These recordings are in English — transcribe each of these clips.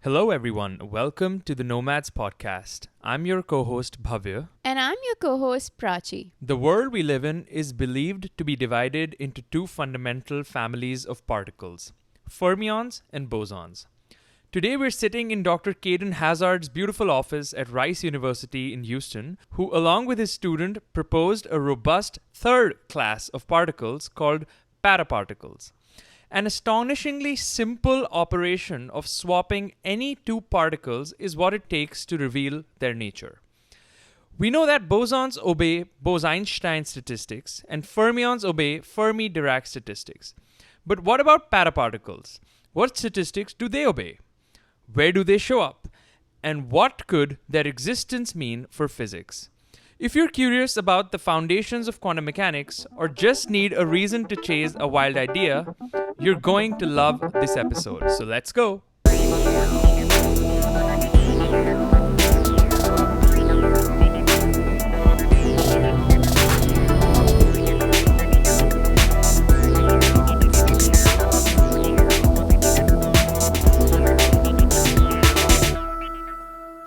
Hello, everyone. Welcome to the Nomads Podcast. I'm your co host, Bhavya. And I'm your co-host, Prachi. The world we live in is believed to be divided into two fundamental families of particles fermions and bosons. Today, we're sitting in Dr. Kaden Hazzard's beautiful office at Rice University in Houston, who, along with his student, proposed a robust third class of particles called paraparticles. An astonishingly simple operation of swapping any two particles is what it takes to reveal their nature. We know that bosons obey Bose-Einstein statistics and fermions obey Fermi-Dirac statistics. But what about paraparticles? What statistics do they obey? Where do they show up? And what could their existence mean for physics? If you're curious about the foundations of quantum mechanics or just need a reason to chase a wild idea, you're going to love this episode. So let's go.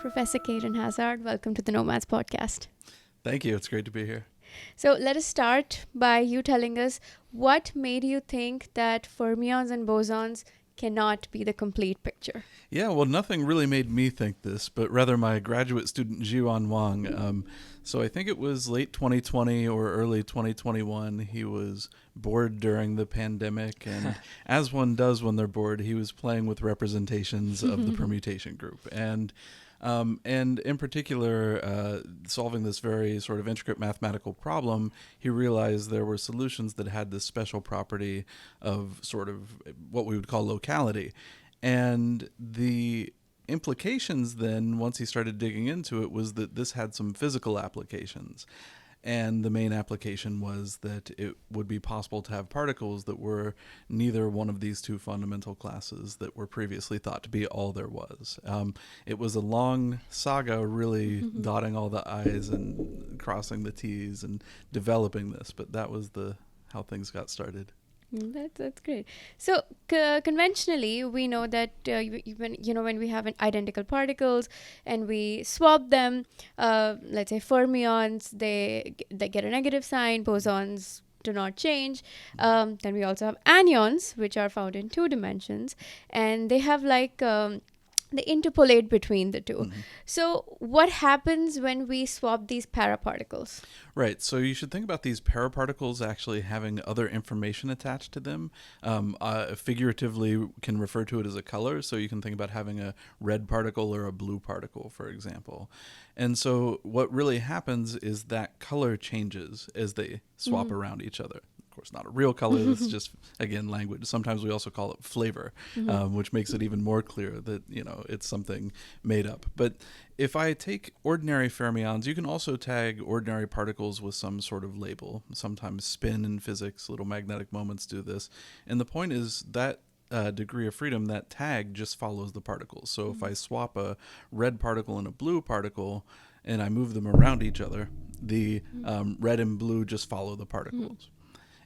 Professor Kaden Hazzard, welcome to the Nomads Podcast. Thank you. It's great to be here. So let us start by you telling us what made you think that fermions and bosons cannot be the complete picture. Yeah, well, nothing really made me think this, but rather my graduate student, Jiwan Wang. So I think it was late 2020 or early 2021. He was bored during the pandemic, and as one does when they're bored, he was playing with representations of the permutation group. And in particular, solving this very sort of intricate mathematical problem, he realized there were solutions that had this special property of sort of what we would call locality. And the implications then, once he started digging into it, was that this had some physical applications. And the main application was that it would be possible to have particles that were neither one of these two fundamental classes that were previously thought to be all there was. It was a long saga, really dotting all the I's and crossing the T's and developing this, but that was how things got started. That's great. So conventionally, we know that when we have identical particles and we swap them, let's say fermions, they get a negative sign. Bosons do not change. Then we also have anyons, which are found in two dimensions, and they have they interpolate between the two. So what happens when we swap these paraparticles? Right. So you should think about these paraparticles actually having other information attached to them. Figuratively can refer to it as a color. So you can think about having a red particle or a blue particle, for example. And so what really happens is that color changes as they swap around each other. Of course, not a real color. This is just, again, language. Sometimes we also call it flavor, which makes it even more clear that, it's something made up. But if I take ordinary fermions, you can also tag ordinary particles with some sort of label. Sometimes spin in physics, little magnetic moments do this. And the point is that degree of freedom, that tag just follows the particles. So if I swap a red particle and a blue particle and I move them around each other, the red and blue just follow the particles.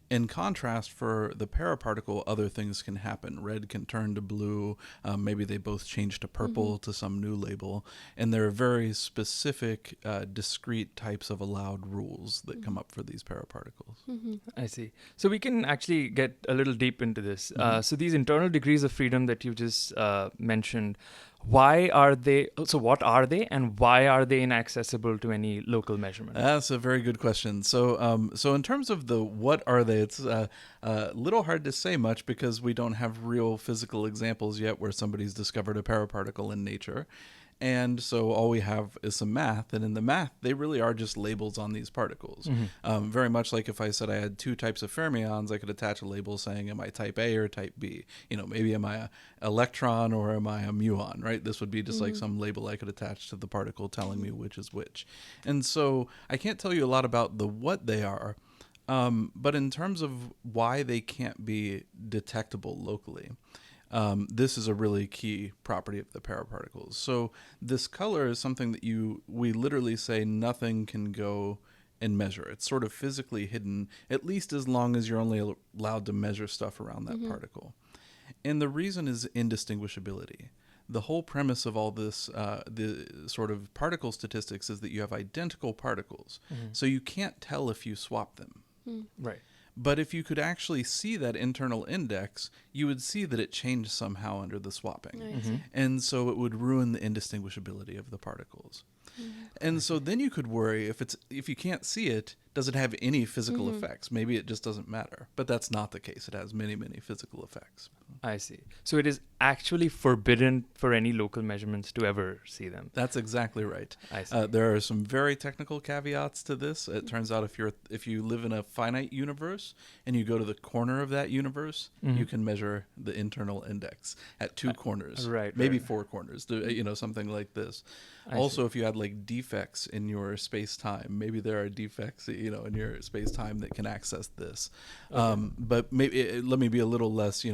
In contrast, for the paraparticle, other things can happen. Red can turn to blue. Maybe they both change to purple to some new label. And there are very specific, discrete types of allowed rules that come up for these paraparticles. I see. So we can actually get a little deep into this. So these internal degrees of freedom that you just mentioned, why are they? So what are they, and why are they inaccessible to any local measurement? That's a very good question. So, so in terms of the what are they, it's a little hard to say much because we don't have real physical examples yet where somebody's discovered a paraparticle in nature. And so all we have is some math, and in the math, they really are just labels on these particles. Very much like if I said I had two types of fermions, I could attach a label saying, am I type A or type B? Maybe am I an electron or am I a muon, right? This would be just like some label I could attach to the particle telling me which is which. And so I can't tell you a lot about the what they are, but in terms of why they can't be detectable locally, this is a really key property of the paraparticles. So this color is something that we literally say nothing can go and measure. It's sort of physically hidden, at least as long as you're only allowed to measure stuff around that particle. And the reason is indistinguishability. the whole premise of all this, the sort of particle statistics, is that you have identical particles. So you can't tell if you swap them. Right. But if you could actually see that internal index, you would see that it changed somehow under the swapping. I see. And so it would ruin the indistinguishability of the particles. And so then you could worry, if you can't see it, does it have any physical effects? Maybe it just doesn't matter. But that's not the case. It has many, many physical effects. I see. So it is actually forbidden for any local measurements to ever see them. That's exactly right. I see. There are some very technical caveats to this. It turns out if you live in a finite universe and you go to the corner of that universe, you can measure the internal index at 2 corners, maybe 4 corners, something like this. Also, if you had like defects in your space-time, maybe there are defects, in your space-time that can access this. But maybe let me be a little less,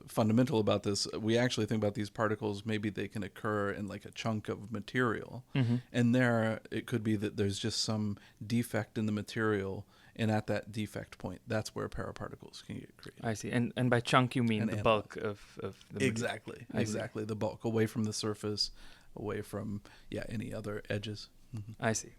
fundamental about this. We actually think about these particles, maybe they can occur in like a chunk of material. And there it could be that there's just some defect in the material, and at that defect point, that's where paraparticles can get created. I see. And by chunk you mean the bulk of the material. Exactly. The bulk, away from the surface, away from any other edges. I see.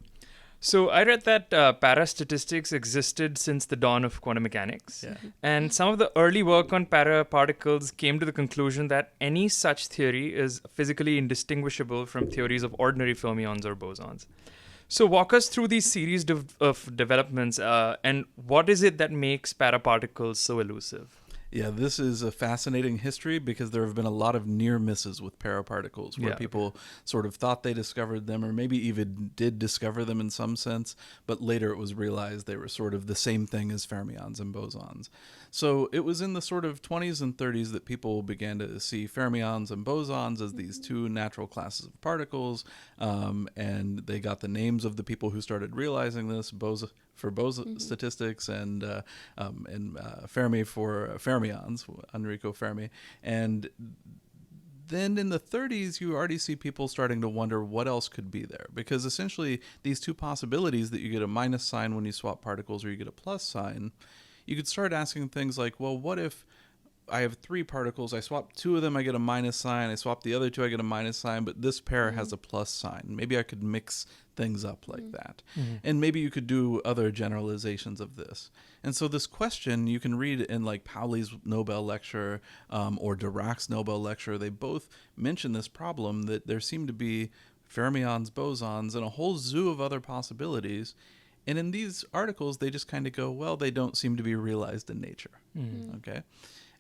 So I read that parastatistics existed since the dawn of quantum mechanics. And some of the early work on paraparticles came to the conclusion that any such theory is physically indistinguishable from theories of ordinary fermions or bosons. So walk us through these series of developments and what is it that makes paraparticles so elusive? Yeah, this is a fascinating history because there have been a lot of near misses with paraparticles where people sort of thought they discovered them, or maybe even did discover them in some sense, but later it was realized they were sort of the same thing as fermions and bosons. So it was in the sort of 20s and 30s that people began to see fermions and bosons as these 2 natural classes of particles, and they got the names of the people who started realizing this, for Bose statistics and Fermi for fermions, Enrico Fermi. And then in the 30s, you already see people starting to wonder what else could be there. Because essentially, these 2 possibilities that you get a minus sign when you swap particles or you get a plus sign, you could start asking things like, well, what if I have 3 particles, I swap 2 of them, I get a minus sign, I swap the other 2, I get a minus sign, but this pair has a plus sign. Maybe I could mix things up like that. And maybe you could do other generalizations of this. And so this question, you can read in like Pauli's Nobel lecture or Dirac's Nobel lecture, they both mention this problem that there seem to be fermions, bosons, and a whole zoo of other possibilities. And in these articles, they just kind of go, well, they don't seem to be realized in nature. Okay.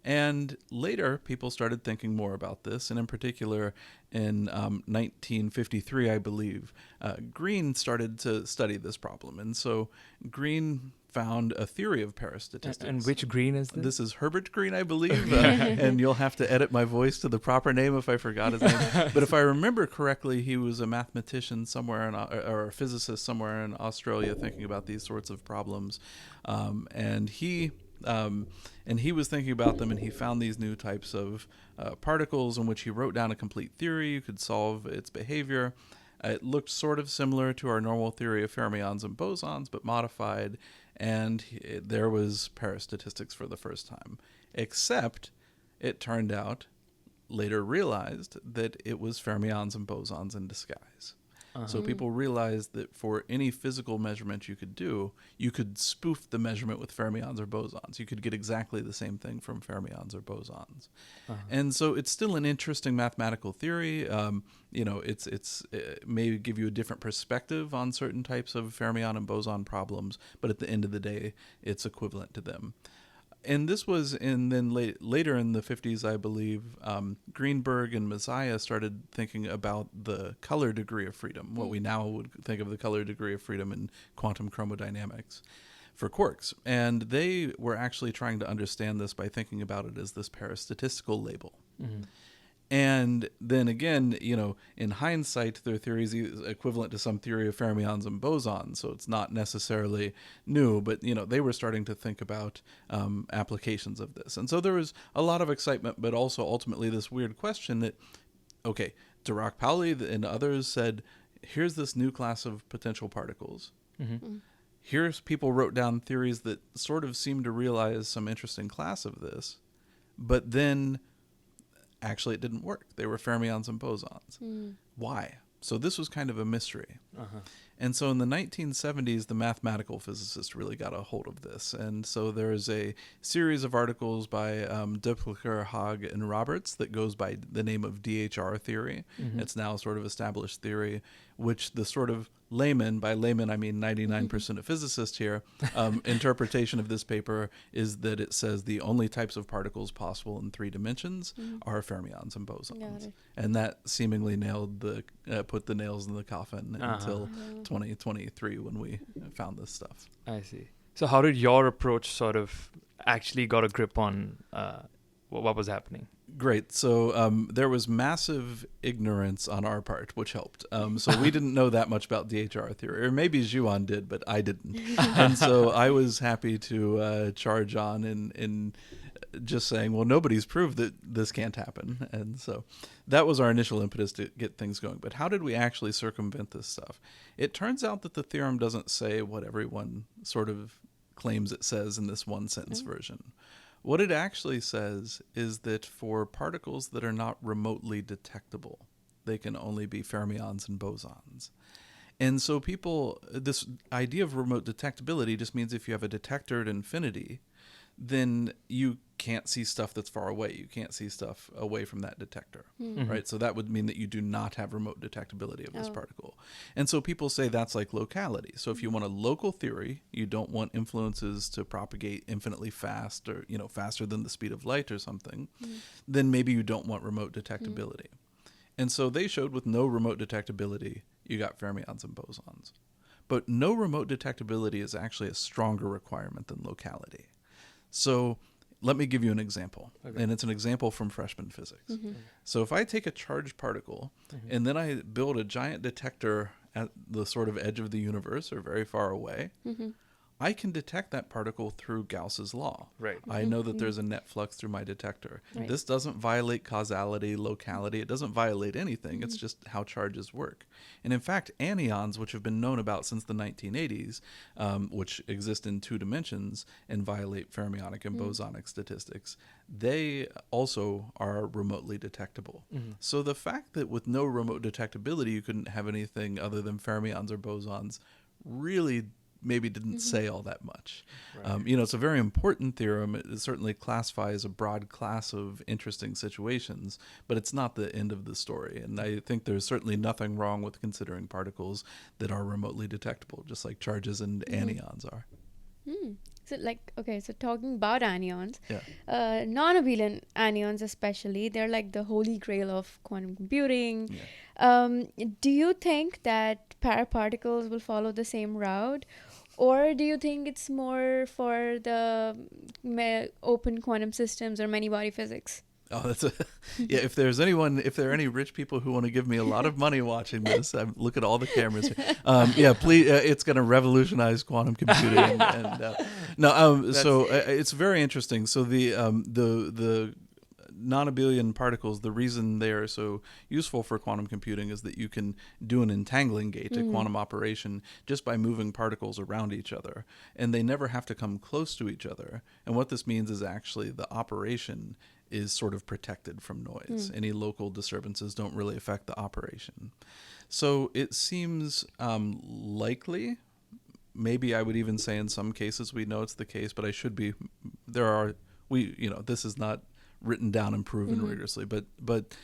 And later, people started thinking more about this, and in particular, in 1953, I believe, Green started to study this problem. And so Green found a theory of parastatistics. And which Green is this? This is Herbert Green, I believe, and you'll have to edit my voice to the proper name if I forgot his name. But if I remember correctly, he was a mathematician somewhere, or a physicist somewhere in Australia thinking about these sorts of problems. And he was thinking about them, and he found these new types of particles in which he wrote down a complete theory. You could solve its behavior. It looked sort of similar to our normal theory of fermions and bosons, but modified, and there was parastatistics for the first time. Except it turned out, later realized, that it was fermions and bosons in disguise. So people realized that for any physical measurement you could do, you could spoof the measurement with fermions or bosons. You could get exactly the same thing from fermions or bosons. And so it's still an interesting mathematical theory. It may give you a different perspective on certain types of fermion and boson problems, but at the end of the day, it's equivalent to them. And this was later in the 50s, I believe, Greenberg and Messiah started thinking about the color degree of freedom, what we now would think of the color degree of freedom in quantum chromodynamics for quarks. And they were actually trying to understand this by thinking about it as this parastatistical label. And then again, in hindsight, their theory is equivalent to some theory of fermions and bosons, so it's not necessarily new, but, they were starting to think about applications of this. And so there was a lot of excitement, but also ultimately this weird question that, okay, Dirac, Pauli, and others said, here's this new class of potential particles. Here's people wrote down theories that sort of seem to realize some interesting class of this, but then actually it didn't work. They were fermions and bosons. Why? So this was kind of a mystery. And so in the 1970s, the mathematical physicists really got a hold of this. And so there's a series of articles by Dupliker, Haag, and Roberts that goes by the name of DHR theory. It's now sort of established theory, which the sort of layman, by layman I mean 99% of physicists here, interpretation of this paper is that it says the only types of particles possible in 3 dimensions are fermions and bosons. And that seemingly put the nails in the coffin until 2023 when we found this stuff. I see. So how did your approach sort of actually got a grip on what was happening? Great. So there was massive ignorance on our part, which helped. So we didn't know that much about DHR theory, or maybe Zhuan did, but I didn't. And so I was happy to charge on in just saying, well, nobody's proved that this can't happen. And so that was our initial impetus to get things going. But how did we actually circumvent this stuff? It turns out that the theorem doesn't say what everyone sort of claims it says in this one sentence version. What it actually says is that for particles that are not remotely detectable, they can only be fermions and bosons. And so this idea of remote detectability just means if you have a detector at infinity, then you can't see stuff that's far away. You can't see stuff away from that detector, right? So that would mean that you do not have remote detectability of this particle. And so people say that's like locality. So if you want a local theory, you don't want influences to propagate infinitely fast or, faster than the speed of light or something, then maybe you don't want remote detectability. And so they showed with no remote detectability, you got fermions and bosons. But no remote detectability is actually a stronger requirement than locality. So let me give you an example. Okay. And it's an example from freshman physics. So if I take a charged particle and then I build a giant detector at the sort of edge of the universe or very far away, I can detect that particle through Gauss's law. Right. I know that there's a net flux through my detector. Right. This doesn't violate causality, locality. It doesn't violate anything. It's just how charges work. And in fact, anions, which have been known about since the 1980s, which exist in 2 dimensions and violate fermionic and bosonic statistics, they also are remotely detectable. So the fact that with no remote detectability, you couldn't have anything other than fermions or bosons really maybe didn't say all that much. Right. It's a very important theorem. It certainly classifies a broad class of interesting situations, but it's not the end of the story. And I think there's certainly nothing wrong with considering particles that are remotely detectable, just like charges and anions are. So talking about anions, non-abelian anions especially, they're like the holy grail of quantum computing. Do you think that paraparticles will follow the same route? Or do you think it's more for the open quantum systems or many-body physics? Oh, if there are any rich people who want to give me a lot of money watching this, look at all the cameras. Please, it's going to revolutionize quantum computing. It's very interesting. So the non-abelian particles, the reason they are so useful for quantum computing is that you can do an entangling gate, a quantum operation, just by moving particles around each other. And they never have to come close to each other. And what this means is actually the operation is sort of protected from noise. Any local disturbances don't really affect the operation. So it seems likely, maybe I would even say in some cases we know it's the case, but this is not written down and proven rigorously, but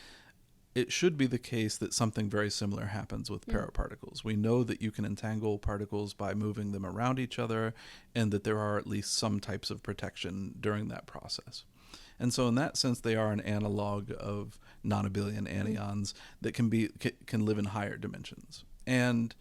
it should be the case that something very similar happens with paraparticles. We know that you can entangle particles by moving them around each other, and that there are at least some types of protection during that process. And so in that sense, they are an analog of non-abelian anions that can live in higher dimensions. And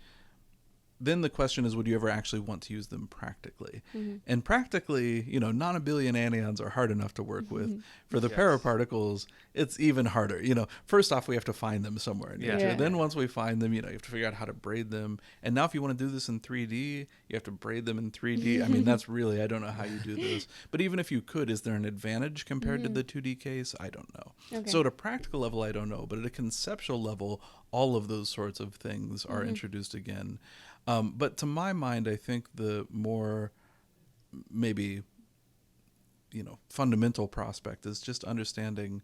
then the question is, would you ever actually want to use them practically? And practically, non-abelian anions are hard enough to work with. For the paraparticles, it's even harder. First off, we have to find them somewhere in nature. Then once we find them, you have to figure out how to braid them. And now if you want to do this in 3D, you have to braid them in 3D. I mean, I don't know how you do this. But even if you could, is there an advantage compared to the 2D case? I don't know. Okay. So at a practical level, I don't know. But at a conceptual level, all of those sorts of things are introduced again. But to my mind, I think the more maybe fundamental prospect is just understanding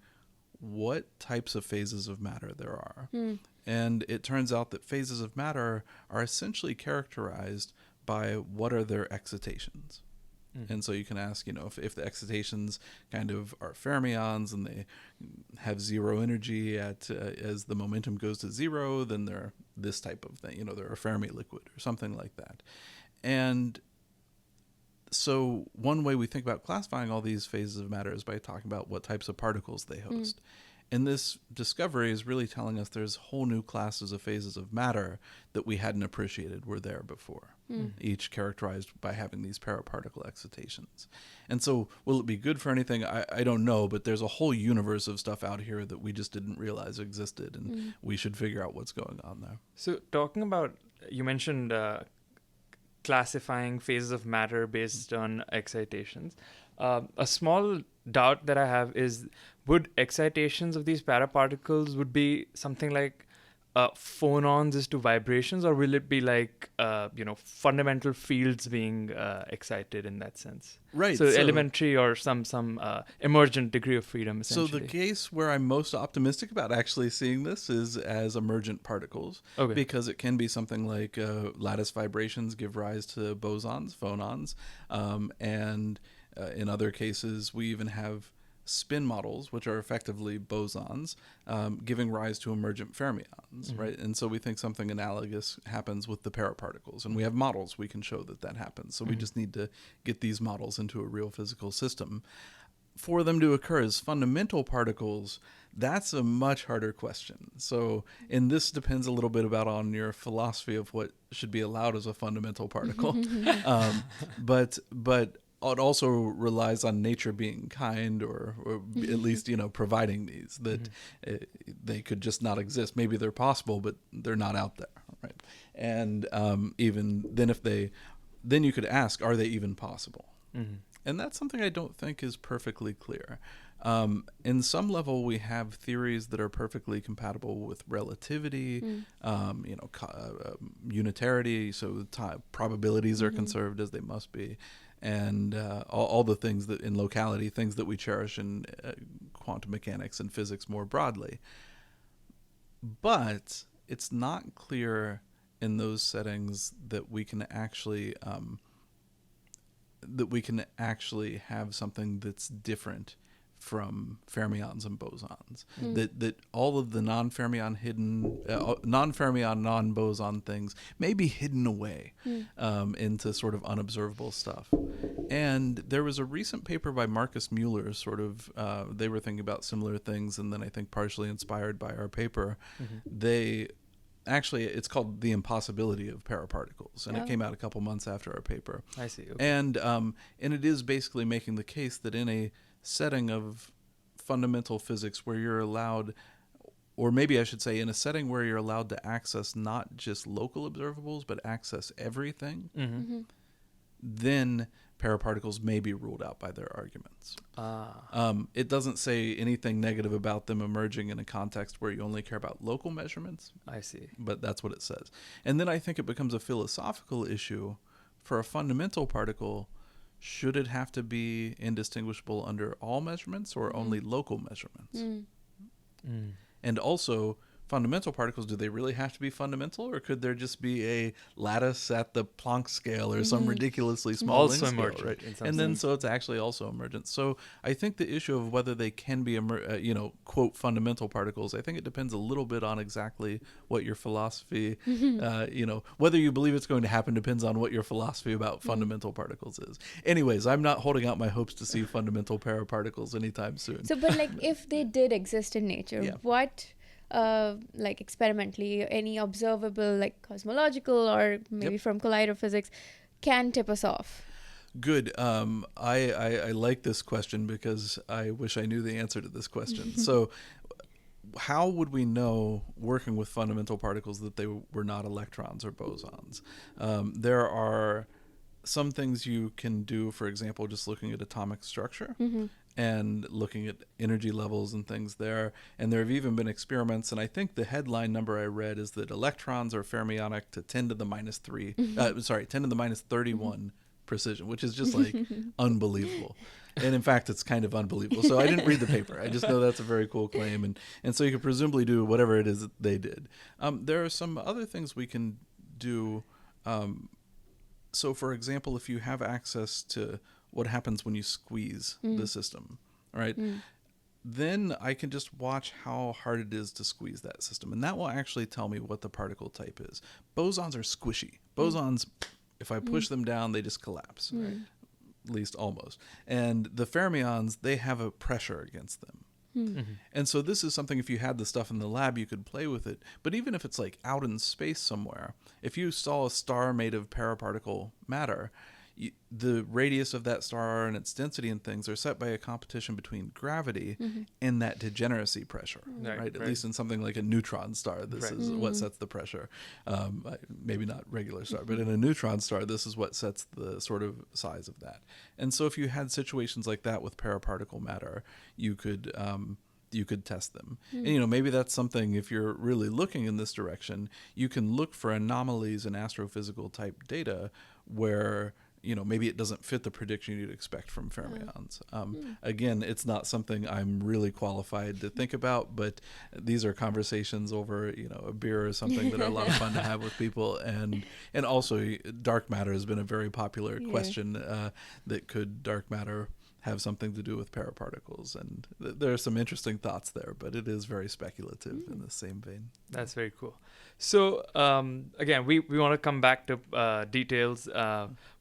what types of phases of matter there are. And it turns out that phases of matter are essentially characterized by what are their excitations. And so you can ask, if the excitations kind of are fermions and they have zero energy as the momentum goes to zero, then they're this type of thing. They're a Fermi liquid or something like that. And so one way we think about classifying all these phases of matter is by talking about what types of particles they host. And this discovery is really telling us there's whole new classes of phases of matter that we hadn't appreciated were there before, each characterized by having these paraparticle excitations. And so will it be good for anything? I don't know, but there's a whole universe of stuff out here that we just didn't realize existed, and we should figure out what's going on there. So talking about, you mentioned classifying phases of matter based on excitations. A small doubt that I have is, would excitations of these paraparticles would be something like phonons is to vibrations, or will it be like fundamental fields being excited in that sense? Right. So elementary or some emergent degree of freedom, essentially. So the case where I'm most optimistic about actually seeing this is as emergent particles, because it can be something like lattice vibrations give rise to bosons, phonons, and in other cases we even have spin models, which are effectively bosons, giving rise to emergent fermions, right? And so we think something analogous happens with the paraparticles, and we have models we can show that happens. So we just need to get these models into a real physical system. For them to occur as fundamental particles, that's a much harder question. So, and this depends a little bit on your philosophy of what should be allowed as a fundamental particle. But it also relies on nature being kind, or at least, providing these, that they could just not exist. Maybe they're possible, but they're not out there, right? And even then, then you could ask, are they even possible? And that's something I don't think is perfectly clear. In some level, we have theories that are perfectly compatible with relativity, unitarity, so probabilities are conserved as they must be, and all the things that in locality, things that we cherish in quantum mechanics and physics more broadly. But it's not clear in those settings that we can actually have something that's different from fermions and bosons. That all of the non-fermion non-boson things may be hidden away into sort of unobservable stuff. And there was a recent paper by Marcus Mueller, they were thinking about similar things, and then I think partially inspired by our paper. Actually, it's called The Impossibility of Paraparticles, and it came out a couple months after our paper. I see. Okay. And it is basically making the case that in a setting of fundamental physics where you're allowed, or maybe I should say in a setting where you're allowed to access not just local observables, but access everything, then paraparticles may be ruled out by their arguments. It doesn't say anything negative about them emerging in a context where you only care about local measurements. I see. But that's what it says. And then I think it becomes a philosophical issue for a fundamental particle. Should it have to be indistinguishable under all measurements or only local measurements? And also, fundamental particles, do they really have to be fundamental, or could there just be a lattice at the Planck scale or some ridiculously small also scale, emergent, right? in some And sense. then so it's actually also emergent. So I think the issue of whether they can be quote fundamental particles, I think it depends a little bit on exactly what your philosophy whether you believe it's going to happen depends on what your philosophy about fundamental particles is. Anyways, I'm not holding out my hopes to see fundamental paraparticles anytime soon. So, but if they did exist in nature, what experimentally, any observable, cosmological or maybe from collider physics, can tip us off? Good. I like this question because I wish I knew the answer to this question. So how would we know, working with fundamental particles, that they were not electrons or bosons? There are some things you can do, for example, just looking at atomic structure and looking at energy levels and things there. And there have even been experiments, and I think the headline number I read is that electrons are fermionic to 10 to the minus 31 precision, which is just like unbelievable. And in fact, it's kind of unbelievable. So I didn't read the paper. I just know that's a very cool claim. And so you could presumably do whatever it is that they did. There are some other things we can do. So for example, if you have access to what happens when you squeeze the system, right? Then I can just watch how hard it is to squeeze that system. And that will actually tell me what the particle type is. Bosons are squishy. Bosons, if I push them down, they just collapse. Right. At least almost. And the fermions, they have a pressure against them. And so this is something, if you had the stuff in the lab, you could play with it. But even if it's like out in space somewhere, if you saw a star made of paraparticle matter, the radius of that star and its density and things are set by a competition between gravity and that degeneracy pressure, right? At least in something like a neutron star, this is what sets the pressure. Maybe not regular star, but in a neutron star, this is what sets the sort of size of that. And so if you had situations like that with paraparticle matter, you could test them. And, maybe that's something, if you're really looking in this direction, you can look for anomalies in astrophysical type data where maybe it doesn't fit the prediction you'd expect from fermions. Again, it's not something I'm really qualified to think about, but these are conversations over, a beer or something that are a lot of fun to have with people. And also, dark matter has been a very popular question, that could dark matter have something to do with paraparticles, and there are some interesting thoughts there, but it is very speculative in the same vein. That's very cool. So again, we want to come back to details,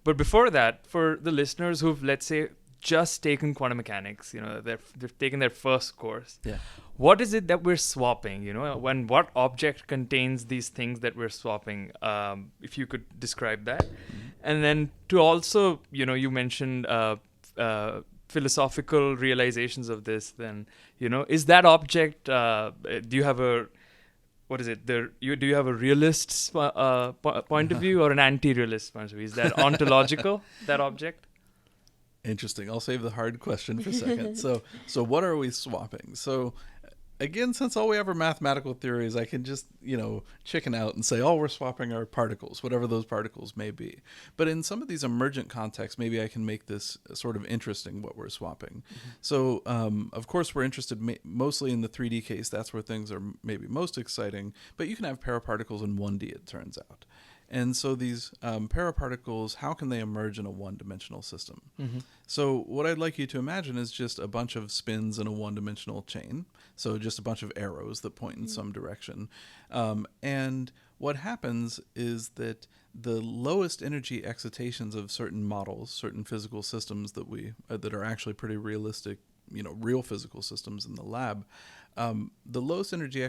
but before that, for the listeners who've, let's say, just taken quantum mechanics, they've taken their first course. Yeah. What is it that we're swapping? When what object contains these things that we're swapping? If you could describe that, and then to also, you mentioned philosophical realizations of this. Then, is that object? Do you have a what is it? Do you have a realist point of view or an anti-realist point of view? Is that ontological? That object? Interesting. I'll save the hard question for a second. So what are we swapping? So again, since all we have are mathematical theories, I can just, chicken out and say, we're swapping our particles, whatever those particles may be. But in some of these emergent contexts, maybe I can make this sort of interesting, what we're swapping. So, of course, we're interested mostly in the 3D case. That's where things are maybe most exciting. But you can have paraparticles in 1D, it turns out. And so these paraparticles, how can they emerge in a one-dimensional system? So what I'd like you to imagine is just a bunch of spins in a one-dimensional chain. So just a bunch of arrows that point in some direction. And what happens is that the lowest energy excitations of certain models, certain physical systems that are actually pretty realistic, real physical systems in the lab, the lowest energy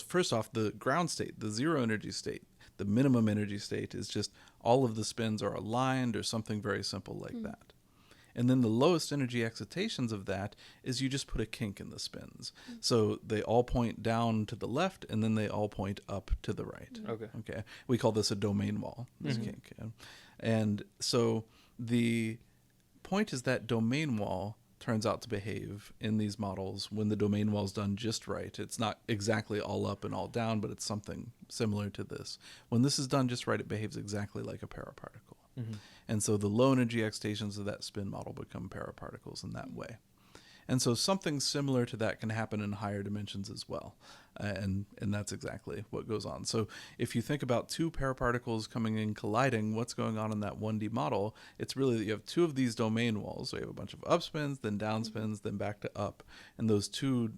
first off, the ground state, the zero energy state, the minimum energy state is just all of the spins are aligned or something very simple like that. And then the lowest energy excitations of that is you just put a kink in the spins. So they all point down to the left and then they all point up to the right. Okay. We call this a domain wall, this kink. And so the point is that domain wall turns out to behave in these models when the domain wall is done just right. It's not exactly all up and all down, but it's something similar to this. When this is done just right, it behaves exactly like a paraparticle. And so the low energy excitations of that spin model become paraparticles in that way. And so something similar to that can happen in higher dimensions as well. And that's exactly what goes on. So if you think about two paraparticles coming in colliding, what's going on in that 1D model, it's really that you have two of these domain walls. So you have a bunch of up spins, then down spins, then back to up. And those two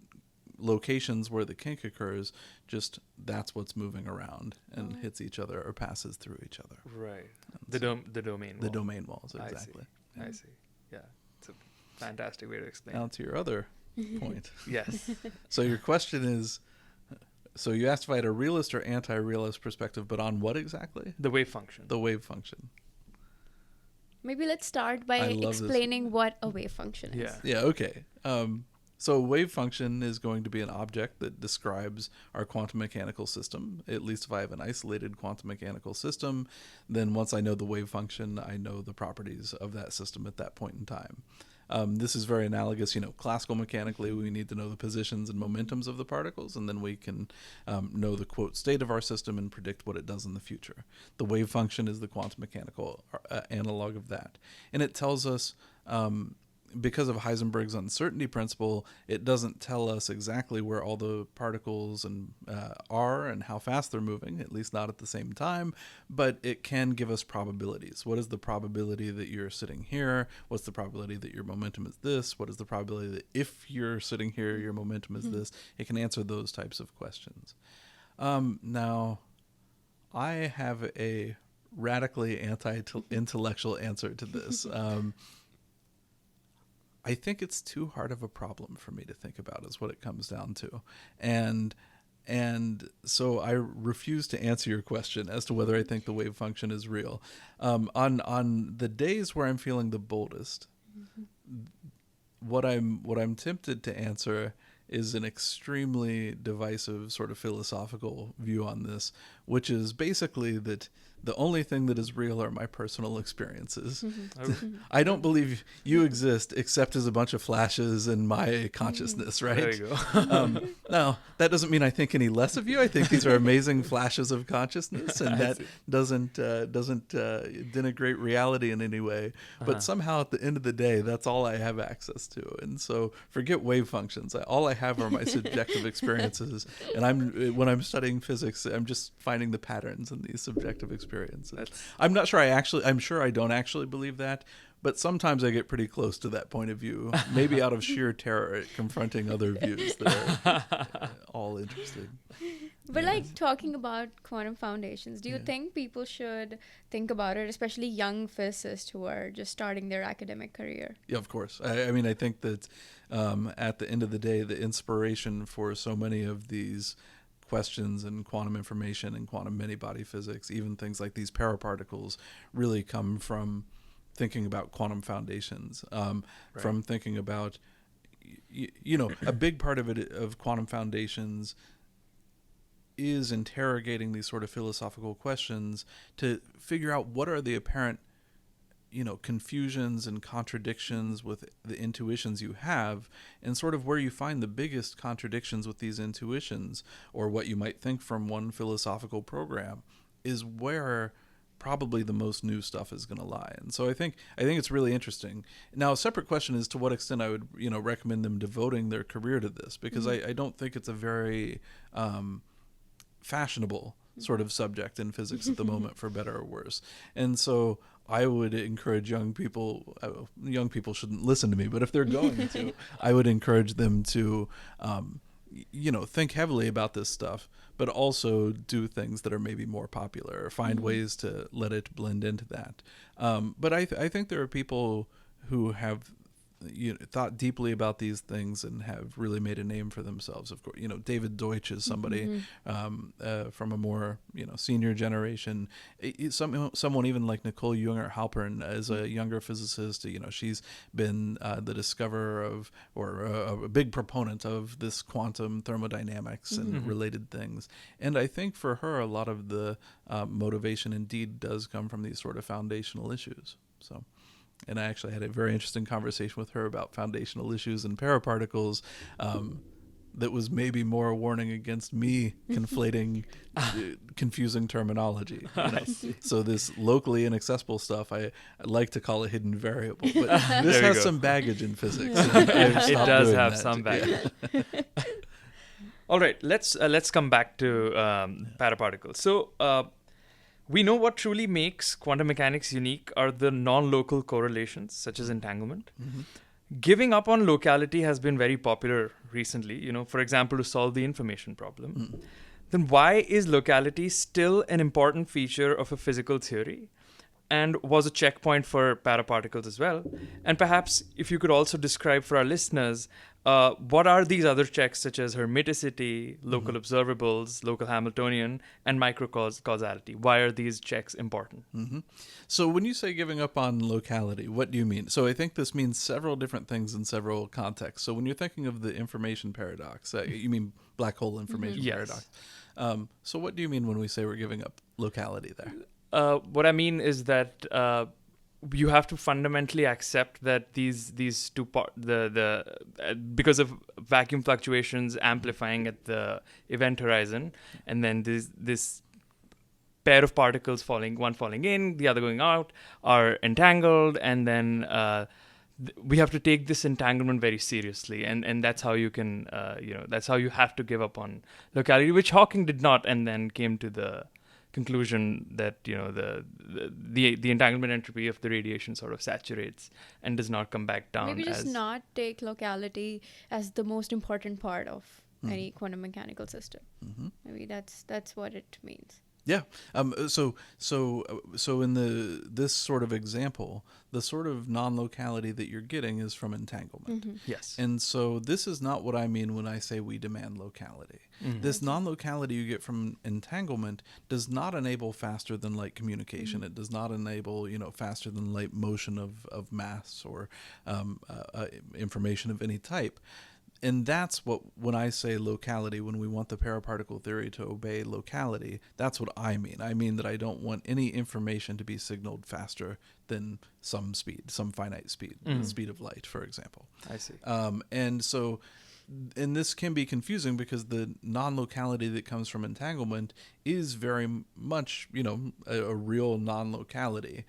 locations where the kink occurs, just that's what's moving around and hits each other or passes through each other. Right. The domain wall. The domain walls, exactly. I see. Yeah. It's a fantastic way to explain. Now to your other point. Yes. So your question is, so you asked if I had a realist or anti-realist perspective, but on what exactly? The wave function. The wave function. Maybe let's start by explaining what a wave function is. Yeah, okay. So a wave function is going to be an object that describes our quantum mechanical system. At least if I have an isolated quantum mechanical system, then once I know the wave function, I know the properties of that system at that point in time. This is very analogous, classical mechanically, we need to know the positions and momentums of the particles, and then we can know the quote state of our system and predict what it does in the future. The wave function is the quantum mechanical analog of that. And it tells us, because of Heisenberg's uncertainty principle, it doesn't tell us exactly where all the particles are and how fast they're moving, at least not at the same time, but it can give us probabilities. What is the probability that you're sitting here? What's the probability that your momentum is this? What is the probability that if you're sitting here, your momentum is this? It can answer those types of questions. Now, I have a radically anti-intellectual answer to this. I think it's too hard of a problem for me to think about, is what it comes down to. And so I refuse to answer your question as to whether I think the wave function is real. On the days where I'm feeling the boldest, what I'm tempted to answer is an extremely divisive sort of philosophical view on this, which is basically that the only thing that is real are my personal experiences. I don't believe you exist except as a bunch of flashes in my consciousness, right? There you go. Now, that doesn't mean I think any less of you. I think these are amazing flashes of consciousness, and that doesn't denigrate reality in any way. But somehow at the end of the day, that's all I have access to. And so forget wave functions. All I have are my subjective experiences. And when I'm studying physics, I'm just finding the patterns in these subjective experiences. I'm not sure I'm sure I don't actually believe that, but sometimes I get pretty close to that point of view, maybe out of sheer terror at confronting other views that are all interesting. But like talking about quantum foundations, do you think people should think about it, especially young physicists who are just starting their academic career? Yeah, of course. I mean, I think that at the end of the day, the inspiration for so many of these questions and quantum information and quantum many-body physics, even things like these paraparticles, really come from thinking about quantum foundations, from thinking about, a big part of it, of quantum foundations, is interrogating these sort of philosophical questions to figure out what are the apparent confusions and contradictions with the intuitions you have, and sort of where you find the biggest contradictions with these intuitions, or what you might think from one philosophical program, is where probably the most new stuff is going to lie. And so I think it's really interesting. Now, a separate question is to what extent I would recommend them devoting their career to this, because I don't think it's a very fashionable sort of subject in physics at the moment, for better or worse. And so I would encourage young people shouldn't listen to me, but if they're going to, I would encourage them to, think heavily about this stuff, but also do things that are maybe more popular, or find ways to let it blend into that. But I think there are people who have thought deeply about these things and have really made a name for themselves. Of course, David Deutsch is somebody from a more senior generation. Someone even like Nicole Junger-Halpern as a younger physicist. She's been the discoverer of, or a big proponent of, this quantum thermodynamics and related things. And I think for her, a lot of the motivation indeed does come from these sort of foundational issues. So. And I actually had a very interesting conversation with her about foundational issues and paraparticles that was maybe more a warning against me conflating confusing terminology. So this locally inaccessible stuff, I like to call a hidden variable. But this has some baggage in physics. It does have some baggage. Yeah. All right, let's come back to paraparticles. So we know what truly makes quantum mechanics unique are the non-local correlations, such as entanglement. Giving up on locality has been very popular recently, for example, to solve the information problem. Then why is locality still an important feature of a physical theory, and was a checkpoint for paraparticles as well? And perhaps if you could also describe for our listeners, what are these other checks, such as hermiticity, local observables, local Hamiltonian, and microcausality? Why are these checks important? So when you say giving up on locality, what do you mean? So I think this means several different things in several contexts. So when you're thinking of the information paradox, you mean black hole information paradox. So what do you mean when we say we're giving up locality there? What I mean is that you have to fundamentally accept that these two because of vacuum fluctuations amplifying at the event horizon, and then this pair of particles one falling in, the other going out, are entangled, and then we have to take this entanglement very seriously, and that's how you can that's how you have to give up on locality, which Hawking did not, and then came to the conclusion that the entanglement entropy of the radiation sort of saturates and does not come back down. Maybe just not take locality as the most important part of any quantum mechanical system. Maybe that's what it means. Yeah. So in this sort of example, the sort of non-locality that you're getting is from entanglement. Yes. And so this is not what I mean when I say we demand locality. This non-locality you get from entanglement does not enable faster than light communication. It does not enable, faster than light motion of mass or information of any type. And that's what, when I say locality, when we want the paraparticle theory to obey locality, that's what I mean. I mean that I don't want any information to be signaled faster than some speed, some finite speed, the speed of light, for example. I see. And this can be confusing because the non-locality that comes from entanglement is very much, a real non-locality.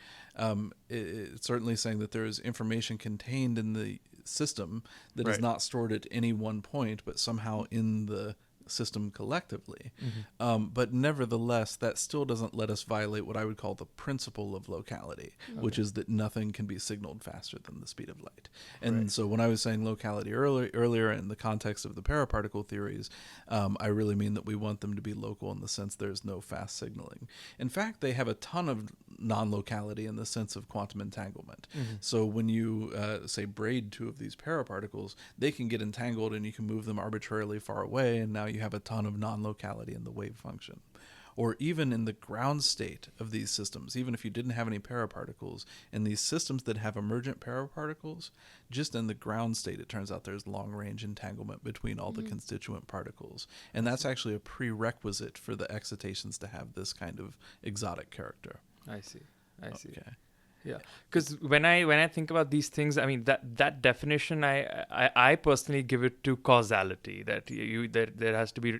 It's certainly saying that there is information contained in the system that is not stored at any one point, but somehow in the system collectively. But nevertheless, that still doesn't let us violate what I would call the principle of locality, which is that nothing can be signaled faster than the speed of light. And so when I was saying locality earlier in the context of the paraparticle theories, I really mean that we want them to be local in the sense there's no fast signaling. In fact, they have a ton of non-locality in the sense of quantum entanglement. So when you say braid two of these paraparticles, they can get entangled and you can move them arbitrarily far away, and now you have a ton of non-locality in the wave function. Or even in the ground state of these systems, even if you didn't have any paraparticles, in these systems that have emergent paraparticles, just in the ground state, it turns out there's long-range entanglement between all the constituent particles. And that's actually a prerequisite for the excitations to have this kind of exotic character. I see. Okay. Yeah, because when I think about these things, I mean that definition, I personally give it to causality. That there has to be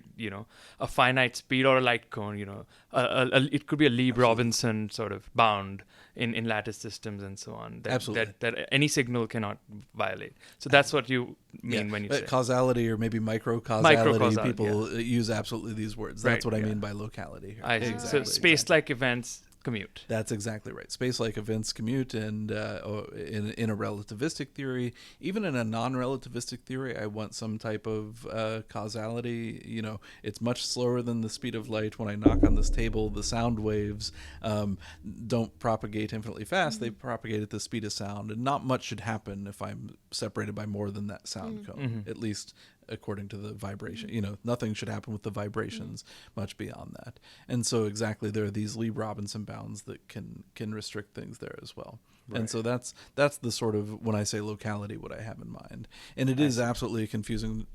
a finite speed or a light cone. It could be a Lieb-Robinson sort of bound in lattice systems and so on. Absolutely. That any signal cannot violate. So that's what you mean when you say causality, or maybe micro-causality. Micro-causality, People use absolutely these words. That's what I mean by locality here. I see. So space-like events commute. That's exactly right. Space-like events commute, and in a relativistic theory, even in a non-relativistic theory, I want some type of causality. It's much slower than the speed of light. When I knock on this table, the sound waves don't propagate infinitely fast. They propagate at the speed of sound, and not much should happen if I'm separated by more than that sound cone, at least according to the vibration. Nothing should happen with the vibrations much beyond that. And so exactly, there are these Lieb-Robinson bounds that can restrict things there as well. Right. And so that's the sort of, when I say locality, what I have in mind. And it is absolutely a confusing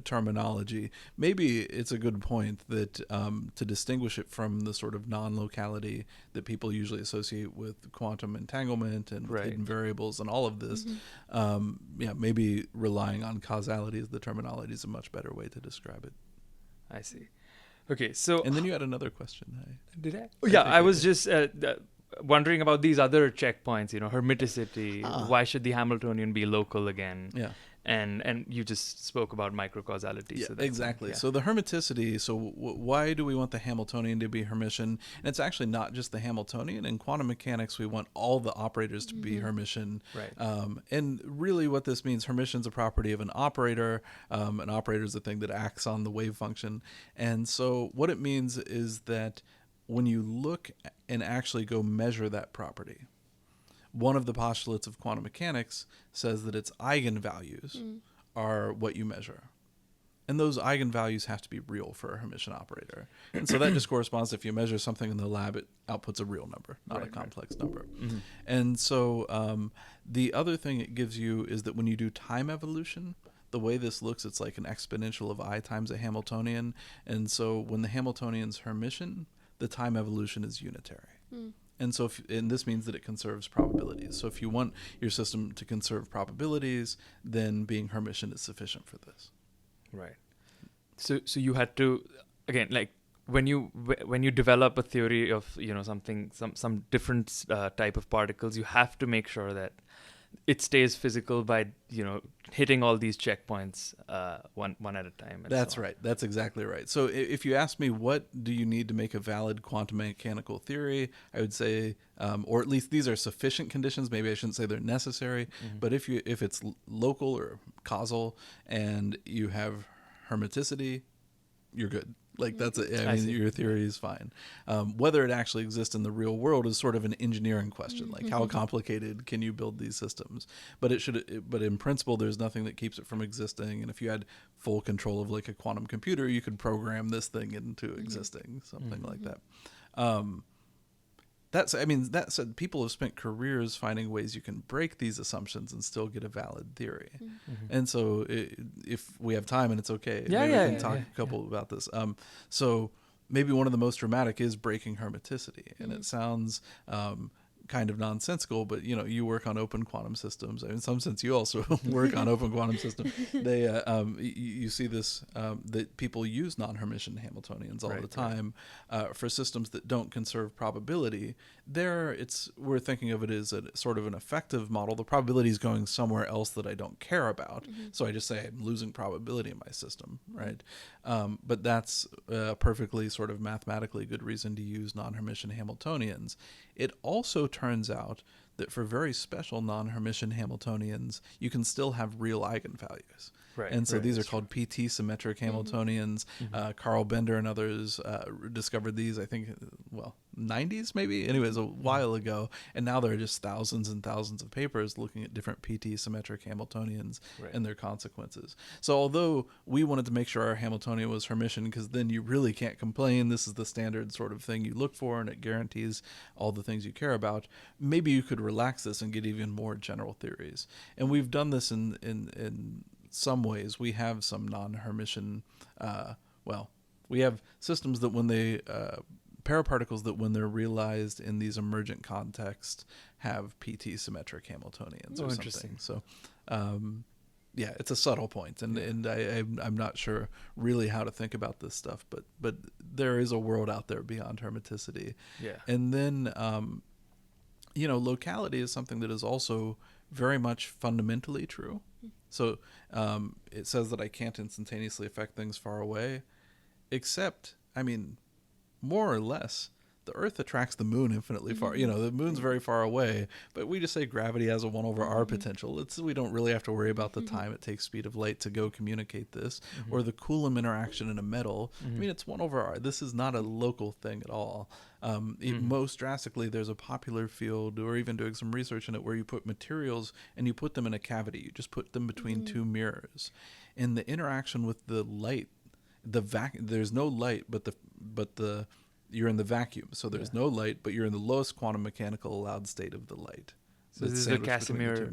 terminology. Maybe it's a good point that to distinguish it from the sort of non-locality that people usually associate with quantum entanglement and hidden variables and all of this, maybe relying on causality as the terminology is a much better way to describe it. I see. Okay, so... And then you had another question. Did I? Oh, yeah, I was just... wondering about these other checkpoints, hermiticity. Why should the Hamiltonian be local again? Yeah. And you just spoke about microcausality. Yeah, so exactly. So the hermiticity, why do we want the Hamiltonian to be Hermitian? And it's actually not just the Hamiltonian. In quantum mechanics, we want all the operators to be Hermitian. Right. And really what this means, Hermitian's a property of an operator. An operator is a thing that acts on the wave function. And so what it means is that when you look and actually go measure that property, one of the postulates of quantum mechanics says that its eigenvalues are what you measure. And those eigenvalues have to be real for a Hermitian operator. And so that just corresponds, if you measure something in the lab, it outputs a real number, not a complex number. And so the other thing it gives you is that when you do time evolution, the way this looks, it's like an exponential of I times a Hamiltonian. And so when the Hamiltonian's Hermitian, the time evolution is unitary. And so, and this means that it conserves probabilities. So if you want your system to conserve probabilities, then being Hermitian is sufficient for this. Right. So you had to, again, like when you develop a theory of some different type of particles, you have to make sure that it stays physical by hitting all these checkpoints one at a time. That's right. That's exactly right. So if you ask me what do you need to make a valid quantum mechanical theory, I would say, or at least these are sufficient conditions. Maybe I shouldn't say they're necessary, but if it's local or causal and you have hermiticity, you're good. Like that's your theory is fine. Whether it actually exists in the real world is sort of an engineering question. Like how complicated can you build these systems? But but in principle, there's nothing that keeps it from existing. And if you had full control of like a quantum computer, you could program this thing into existing, something like that. That said, people have spent careers finding ways you can break these assumptions and still get a valid theory. And so if we have time and it's okay, we can talk a couple about this. So maybe one of the most dramatic is breaking hermiticity. And it sounds kind of nonsensical, but you work on open quantum systems. In some sense, you also work on open quantum systems. They you see this that people use non-Hermitian Hamiltonians all the time for systems that don't conserve probability. We're thinking of it as a sort of an effective model. The probability is going somewhere else that I don't care about, so I just say I'm losing probability in my system, right? But that's a perfectly sort of mathematically good reason to use non-Hermitian Hamiltonians. It also turns out that for very special non-Hermitian Hamiltonians, you can still have real eigenvalues. Right, and so these are called PT symmetric Hamiltonians. Carl Bender and others discovered these, I think, 90s maybe? Anyways, a while ago. And now there are just thousands and thousands of papers looking at different PT symmetric Hamiltonians and their consequences. So although we wanted to make sure our Hamiltonian was Hermitian, because then you really can't complain, this is the standard sort of thing you look for and it guarantees all the things you care about, maybe you could relax this and get even more general theories. And we've done this in some ways. We have some non-Hermitian, we have systems that when they, paraparticles that when they're realized in these emergent contexts have PT symmetric Hamiltonians or something. Interesting. So, it's a subtle point, and I'm not sure really how to think about this stuff, but there is a world out there beyond hermiticity. Yeah. And then, locality is something that is also very much fundamentally true. So it says that I can't instantaneously affect things far away, except, more or less, the Earth attracts the moon infinitely far. The moon's very far away, but we just say gravity has a 1 over r potential. We don't really have to worry about the time it takes speed of light to go communicate this, or the Coulomb interaction in a metal. It's 1 over r. This is not a local thing at all. Most drastically, there's a popular field, or even doing some research in it, where you put materials and you put them in a cavity. You just put them between two mirrors, and the interaction with the light, there's no light, but you're in the vacuum, so there's no light, but you're in the lowest quantum mechanical allowed state of the light. So this is a Casimir.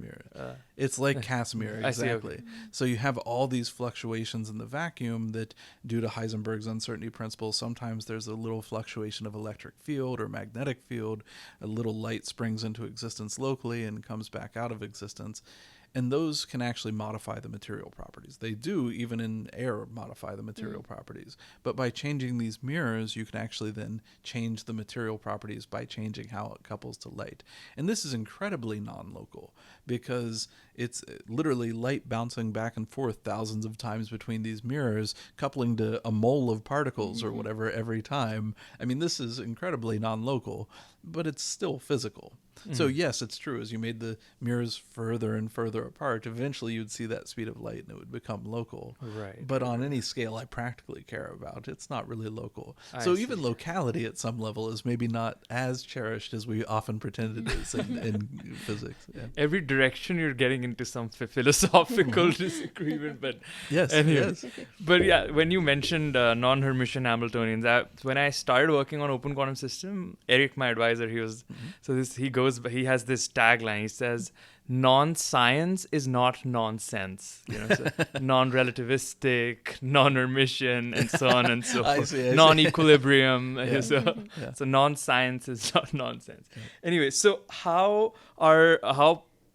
It's like Casimir, exactly. Okay. So you have all these fluctuations in the vacuum that, due to Heisenberg's uncertainty principle, sometimes there's a little fluctuation of electric field or magnetic field. A little light springs into existence locally and comes back out of existence. And those can actually modify the material properties. They do, even in air, modify the material properties. But by changing these mirrors, you can actually then change the material properties by changing how it couples to light. And this is incredibly non-local, because it's literally light bouncing back and forth thousands of times between these mirrors, coupling to a mole of particles or whatever every time. This is incredibly non-local, but it's still physical. So yes, it's true. As you made the mirrors further and further apart, eventually you'd see that speed of light and it would become local. Right. But on any scale I practically care about, it's not really local. So even locality at some level is maybe not as cherished as we often pretend it is in physics. Yeah. Every direction you're getting into some philosophical disagreement, but yes. But yeah, when you mentioned non-Hermitian Hamiltonians, when I started working on open quantum system, Eric, my advisor, he has this tagline. He says, non-science is not nonsense, so non-relativistic, non-Hermitian, and so on and so I forth. see. Non-equilibrium. Yeah. So non-science is not nonsense. Yeah. Anyway, so how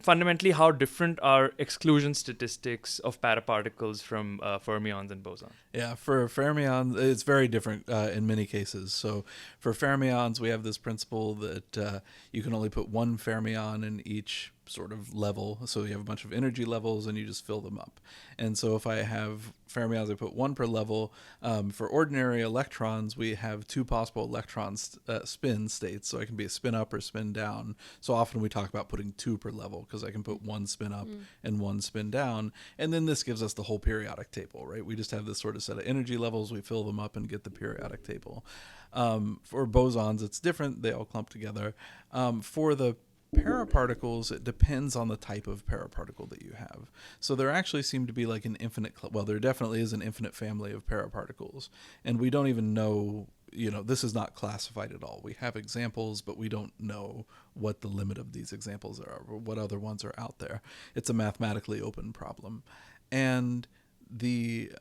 fundamentally, how different are exclusion statistics of paraparticles from fermions and bosons? Yeah, for fermions, it's very different in many cases. So for fermions, we have this principle that you can only put one fermion in each sort of level. So you have a bunch of energy levels and you just fill them up. And so if I have fermions, I put one per level. For ordinary electrons, we have two possible electron spin states. So I can be a spin up or spin down. So often we talk about putting two per level because I can put one spin up and one spin down. And then this gives us the whole periodic table, right? We just have this sort of set of energy levels. We fill them up and get the periodic table. For bosons, it's different. They all clump together. For the paraparticles, it depends on the type of paraparticle that you have. So there actually seem to be like an infinite, well, there definitely is an infinite family of paraparticles. And we don't even know, this is not classified at all. We have examples, but we don't know what the limit of these examples are or what other ones are out there. It's a mathematically open problem. And the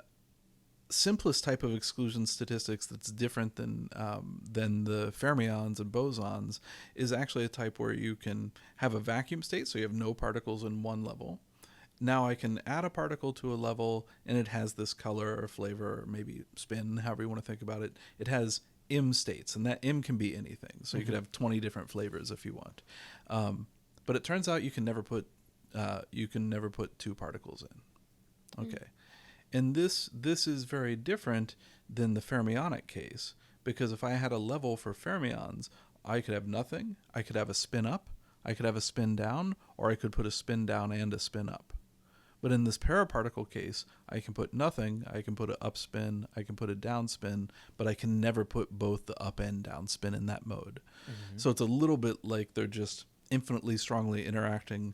simplest type of exclusion statistics that's different than the fermions and bosons is actually a type where you can have a vacuum state, so you have no particles in one level. Now I can add a particle to a level and it has this color or flavor or maybe spin, however you want to think about it. It has M states, and that M can be anything. So you could have 20 different flavors if you want. But it turns out you can never put two particles in. Okay. And this is very different than the fermionic case, because if I had a level for fermions, I could have nothing, I could have a spin up, I could have a spin down, or I could put a spin down and a spin up. But in this paraparticle case, I can put nothing, I can put an up spin, I can put a down spin, but I can never put both the up and down spin in that mode. Mm-hmm. So it's a little bit like they're just infinitely strongly interacting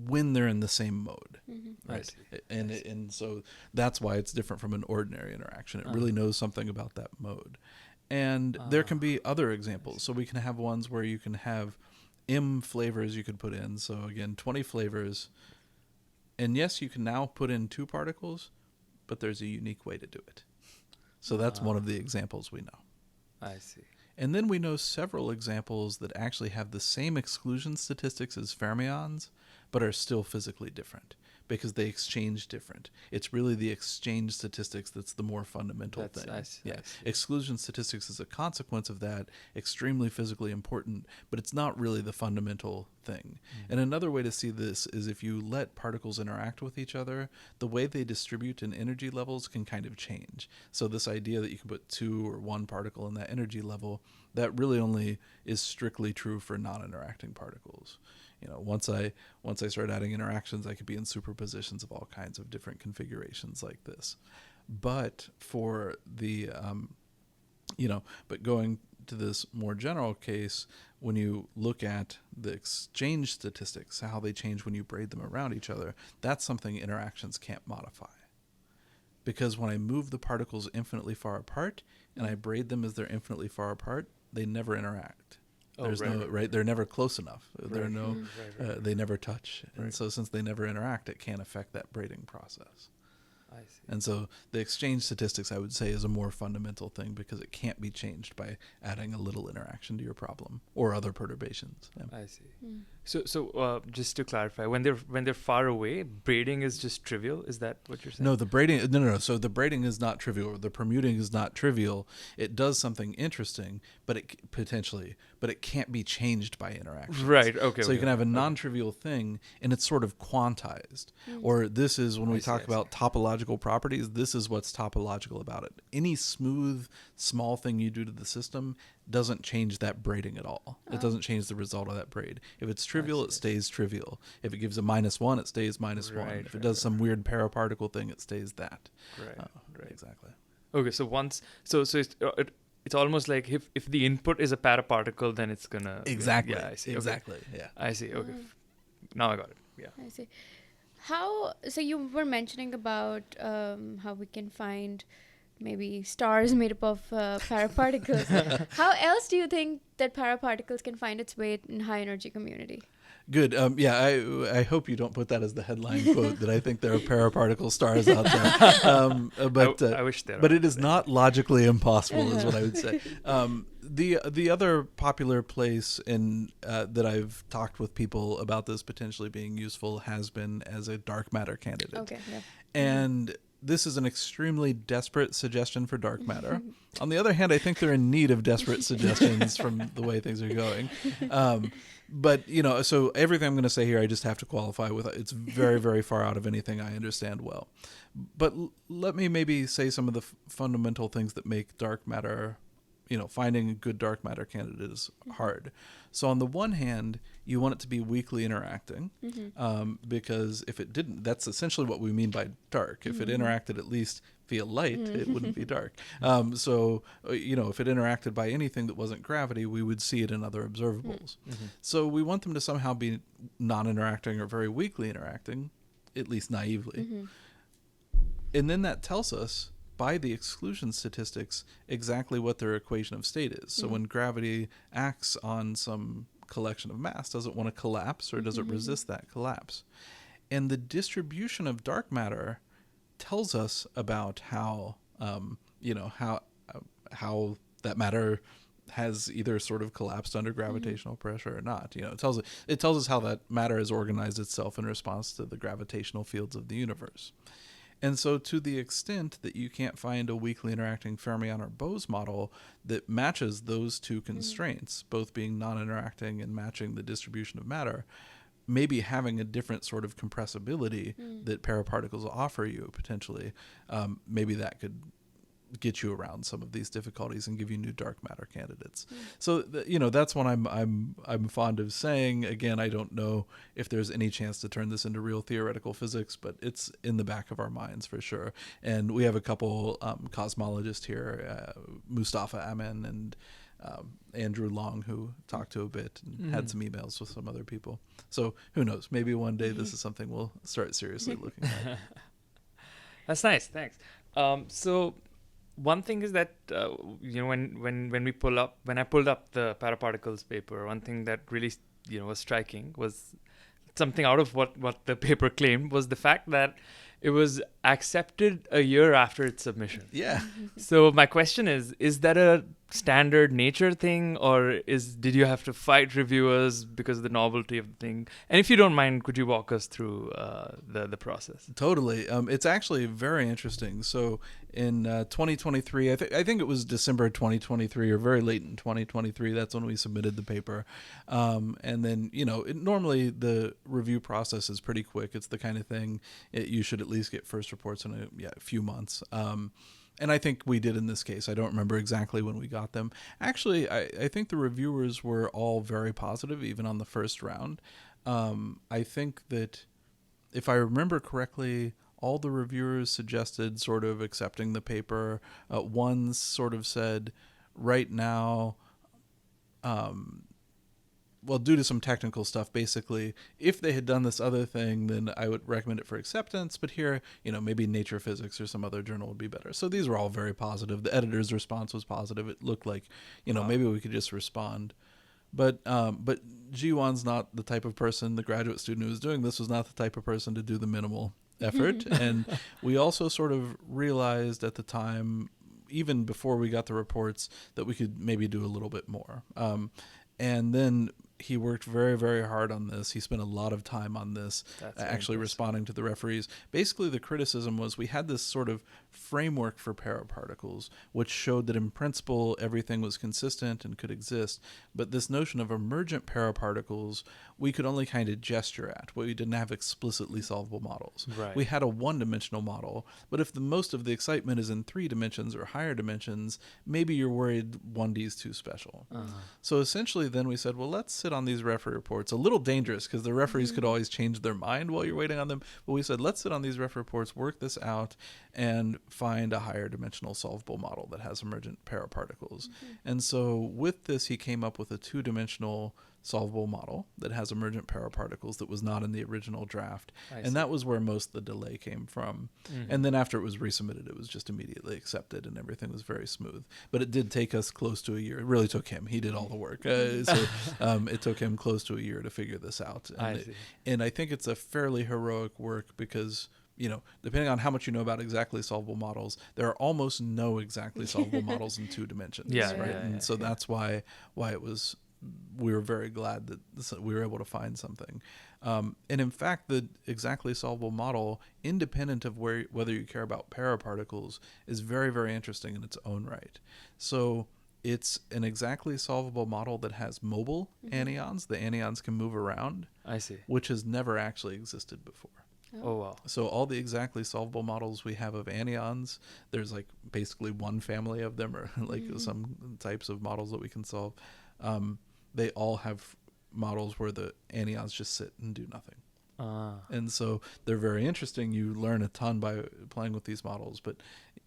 when they're in the same mode, right? And so that's why it's different from an ordinary interaction. It really knows something about that mode. And there can be other examples. So we can have ones where you can have M flavors you could put in. So again, 20 flavors. And yes, you can now put in two particles, but there's a unique way to do it. So that's one of the examples we know. I see. And then we know several examples that actually have the same exclusion statistics as fermions, but are still physically different because they exchange different. It's really the exchange statistics that's the more fundamental thing. I see. Exclusion statistics is a consequence of that, extremely physically important, but it's not really the fundamental thing. And another way to see this is if you let particles interact with each other, the way they distribute in energy levels can kind of change. So this idea that you can put two or one particle in that energy level, that really only is strictly true for non-interacting particles. Once I start adding interactions, I could be in superpositions of all kinds of different configurations like this. But for the, but going to this more general case, when you look at the exchange statistics, how they change when you braid them around each other, that's something interactions can't modify. Because when I move the particles infinitely far apart and I braid them as they're infinitely far apart, they never interact. They're never close enough. They never touch. And so since they never interact, it can't affect that braiding process. I see. And so the exchange statistics, I would say, is a more fundamental thing because it can't be changed by adding a little interaction to your problem or other perturbations. Yeah. I see. So just to clarify, when they're far away, braiding is just trivial. Is that what you're saying? No, the braiding. No. So the braiding is not trivial. The permuting is not trivial. It does something interesting, but it can't be changed by interactions. Right. Okay. So you can have a non-trivial thing, and it's sort of quantized. Or this is when we talk about topological properties. This is what's topological about it. Any smooth, small thing you do to the system doesn't change that braiding at all. It doesn't change the result of that braid. If it's trivial, it stays trivial. If it gives a -1, it stays -1. If it does some weird paraparticle thing, it stays that. Right. Exactly. Okay. So it's almost like if the input is a paraparticle, then it's gonna exactly. Yeah, I see. Exactly. Okay. Yeah. I see. Okay. Now I got it. Yeah. I see. So you were mentioning about how we can find maybe stars made up of paraparticles. How else do you think that paraparticles can find its way in high energy community? Good. I hope you don't put that as the headline quote, that I think there are paraparticle stars out there. I wish there But are. it is not logically impossible, is what I would say. The other popular place that I've talked with people about this potentially being useful has been as a dark matter candidate. Okay. Yeah. And this is an extremely desperate suggestion for dark matter. On the other hand, I think they're in need of desperate suggestions from the way things are going. But, so everything I'm going to say here, I just have to qualify with it's very, very far out of anything I understand well. But let me maybe say some of the fundamental things that make dark matter, finding a good dark matter candidate is hard. So on the one hand, you want it to be weakly interacting, because if it didn't, that's essentially what we mean by dark. If it interacted at least via light, it wouldn't be dark. So if it interacted by anything that wasn't gravity, we would see it in other observables. So we want them to somehow be non-interacting or very weakly interacting, at least naively. And then that tells us, by the exclusion statistics, exactly what their equation of state is. So when gravity acts on some collection of mass, does it want to collapse or does it resist that collapse? And the distribution of dark matter tells us about how that matter has either sort of collapsed under gravitational pressure or not. It tells us how that matter has organized itself in response to the gravitational fields of the universe. And so to the extent that you can't find a weakly interacting fermion or Bose model that matches those two constraints, both being non-interacting and matching the distribution of matter, maybe having a different sort of compressibility that paraparticles offer you potentially, maybe that could get you around some of these difficulties and give you new dark matter candidates. So that's what I'm fond of saying. Again, I don't know if there's any chance to turn this into real theoretical physics, but it's in the back of our minds for sure. And we have a couple cosmologists here, Mustafa Amin and Andrew Long, who talked to a bit and had some emails with some other people. So who knows? Maybe one day this is something we'll start seriously looking at. That's nice. Thanks. So one thing is that when I pulled up the Paraparticles paper, one thing that really was striking was something out of what the paper claimed was the fact that it was accepted a year after its submission. Yeah. So my question is that a standard Nature thing, or did you have to fight reviewers because of the novelty of the thing? And if you don't mind, could you walk us through the process? Totally. It's actually very interesting. So in 2023, I think it was December 2023 or very late in 2023, that's when we submitted the paper. And then, normally the review process is pretty quick. It's the kind of thing you should at least get first reports in a few months. And I think we did in this case. I don't remember exactly when we got them. Actually, I think the reviewers were all very positive, even on the first round. I think that if I remember correctly, all the reviewers suggested sort of accepting the paper. One sort of said, right now, due to some technical stuff, basically, if they had done this other thing, then I would recommend it for acceptance. But here, maybe Nature Physics or some other journal would be better. So these were all very positive. The editor's response was positive. It looked like, maybe we could just respond. But Jiwon's not the type of person, the graduate student who was doing this was not the type of person to do the minimal effort. And we also sort of realized at the time, even before we got the reports, that we could maybe do a little bit more. And then he worked very, very hard on this. He spent a lot of time on this, actually responding to the referees. Basically, the criticism was we had this sort of framework for paraparticles, which showed that in principle everything was consistent and could exist. But this notion of emergent paraparticles, we could only kind of gesture at. We didn't have explicitly solvable models. Right. We had a one-dimensional model, but if most of the excitement is in 3 dimensions or higher dimensions, maybe you're worried 1D is too special. So essentially then we said, well, let's sit on these referee reports. A little dangerous because the referees could always change their mind while you're waiting on them. But we said, let's sit on these referee reports, work this out, and find a higher dimensional solvable model that has emergent paraparticles. And so with this, he came up with a 2-dimensional solvable model that has emergent paraparticles that was not in the original draft. And that was where most of the delay came from. And then after it was resubmitted, it was just immediately accepted and everything was very smooth. But it did take us close to a year. It really took him. He did all the work. It took him close to a year to figure this out. And I think it's a fairly heroic work because, depending on how much you know about exactly solvable models, there are almost no exactly solvable models in 2 dimensions. So that's why we were very glad that we were able to find something. And in fact, the exactly solvable model, independent of whether you care about paraparticles, is very, very interesting in its own right. So it's an exactly solvable model that has mobile anyons. The anyons can move around. I see. Which has never actually existed before. Oh, wow. So all the exactly solvable models we have of anyons, there's like basically one family of them, or like some types of models that we can solve. They all have models where the anyons just sit and do nothing. And so they're very interesting. You learn a ton by playing with these models, but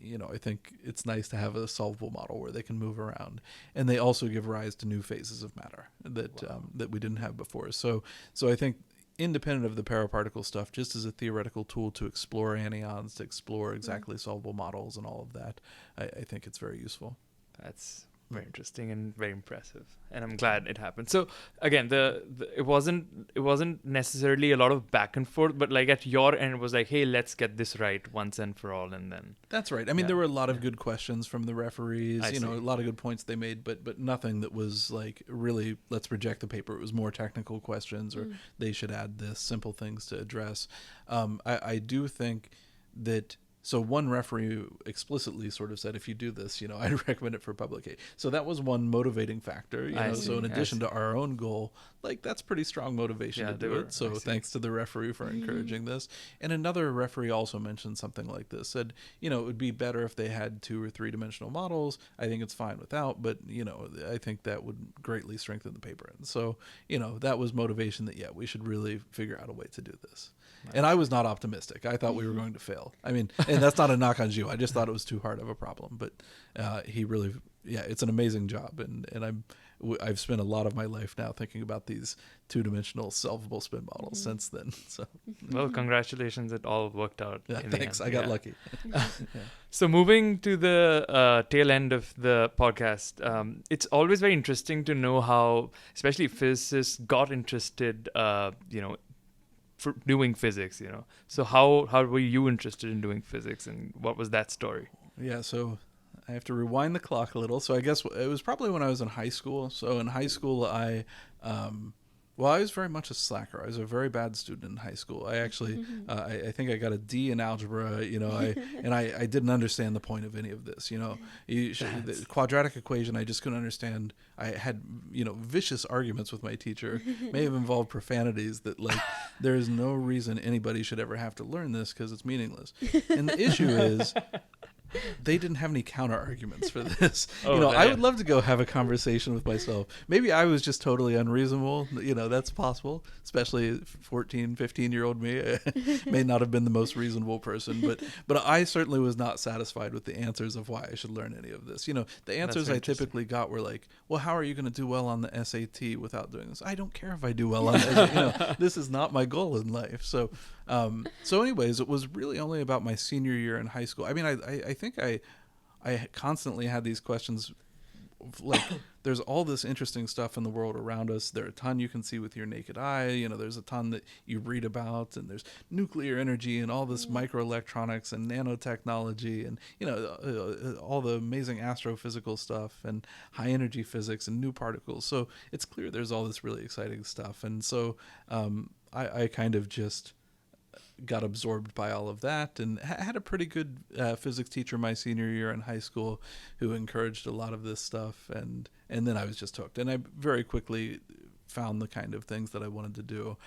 I think it's nice to have a solvable model where they can move around, and they also give rise to new phases of matter that we didn't have before. So I think, independent of the paraparticle stuff, just as a theoretical tool to explore anyons, to explore exactly solvable models and all of that, I think it's very useful. That's very interesting and very impressive, and I'm glad it happened. So again, it wasn't necessarily a lot of back and forth, but like at your end it was like, hey, let's get this right once and for all. And then that's right. I mean, there were a lot of good questions from the referees, a lot of good points they made, but nothing that was like really, let's reject the paper. It was more technical questions, or they should add this, simple things to address. I do think that. So one referee explicitly sort of said, if you do this, I'd recommend it for publication. So that was one motivating factor, So in addition to our own goal, like that's pretty strong motivation to do it. So thanks to the referee for encouraging this. And another referee also mentioned something like this, said, it would be better if they had 2 or 3 dimensional models. I think it's fine without, but, I think that would greatly strengthen the paper. And so, that was motivation that, we should really figure out a way to do this. And I was not optimistic. I thought we were going to fail. I mean, and that's not a knock on Zhu. I just thought it was too hard of a problem. But he really, it's an amazing job. And I've spent a lot of my life now thinking about these 2-dimensional solvable spin models since then. So, well, congratulations. It all worked out. Yeah, thanks. I got lucky. So moving to the tail end of the podcast, it's always very interesting to know how, especially physicists, got interested, for doing physics, So how were you interested in doing physics, and what was that story? Yeah, so I have to rewind the clock a little. So I guess it was probably when I was in high school. So in high school, I was very much a slacker. I was a very bad student in high school. I actually, I think I got a D in algebra, I didn't understand the point of any of this, the quadratic equation, I just couldn't understand. I had, vicious arguments with my teacher, may have involved profanities that like, there's no reason anybody should ever have to learn this because it's meaningless. And the issue is, they didn't have any counter arguments for this. I would love to go have a conversation with myself. Maybe I was just totally unreasonable. That's possible, especially 14, 15-year-old me. May not have been the most reasonable person, but I certainly was not satisfied with the answers of why I should learn any of this. The answers I typically got were like, well, how are you going to do well on the SAT without doing this? I don't care if I do well on the SAT. This is not my goal in life. So anyways, it was really only about my senior year in high school. I mean, I think I constantly had these questions, like there's all this interesting stuff in the world around us. There are a ton you can see with your naked eye. There's a ton that you read about, and there's nuclear energy and all this microelectronics and nanotechnology and, all the amazing astrophysical stuff and high energy physics and new particles. So it's clear there's all this really exciting stuff. And so I kind of just got absorbed by all of that, and had a pretty good physics teacher my senior year in high school who encouraged a lot of this stuff, and then I was just hooked, and I very quickly found the kind of things that I wanted to do.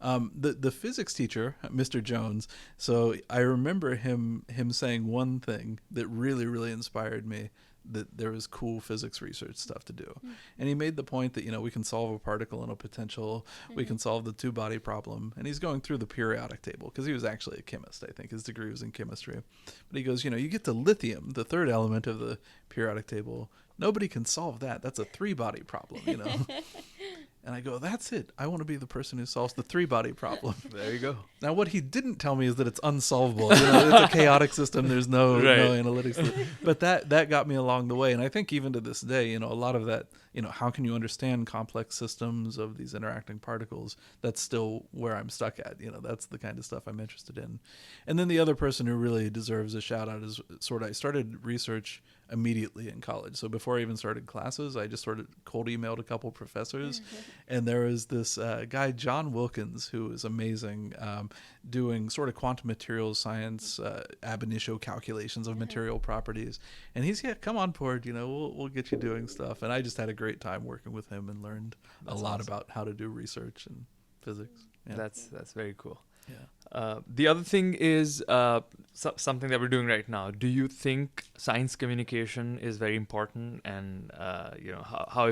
The physics teacher, Mr. Jones, so I remember him saying one thing that really, really inspired me, that there was cool physics research stuff to do. And he made the point that, we can solve a particle in a potential, we can solve the two-body problem. And he's going through the periodic table because he was actually a chemist, I think. His degree was in chemistry. But he goes, you get to lithium, the third element of the periodic table. Nobody can solve that. That's a three-body problem, And I go, that's it. I want to be the person who solves the three-body problem. There you go. Now, what he didn't tell me is that it's unsolvable. It's a chaotic system. There's no analytics. But that got me along the way. And I think even to this day, a lot of that, how can you understand complex systems of these interacting particles? That's still where I'm stuck at. That's the kind of stuff I'm interested in. And then the other person who really deserves a shout out is I started research immediately in college. So before I even started classes, I just sort of cold emailed a couple professors. And there was this guy, John Wilkins, who is amazing, doing sort of quantum materials science, ab initio calculations of material properties. And he's, come on board, we'll get you doing stuff. And I just had a great time working with him and learned a lot about how to do research and physics. Yeah. That's very cool. Yeah. The other thing is something that we're doing right now. Do you think science communication is very important, and how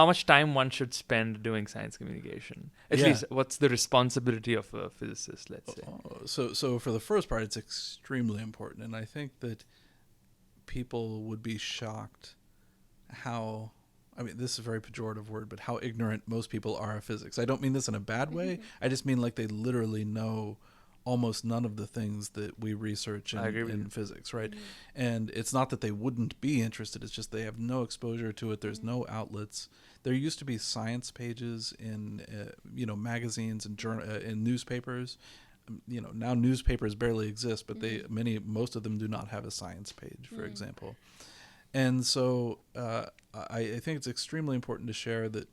much time one should spend doing science communication? At least, what's the responsibility of a physicist? Let's say. So for the first part, it's extremely important, and I think that people would be shocked how. This is a very pejorative word, but how ignorant most people are of physics. I don't mean this in a bad way. I just mean like they literally know almost none of the things that we research in physics, right? And it's not that they wouldn't be interested. It's just they have no exposure to it. There's no outlets. There used to be science pages in, magazines and in newspapers. Now newspapers barely exist, but most of them do not have a science page, for example. And so I think it's extremely important to share that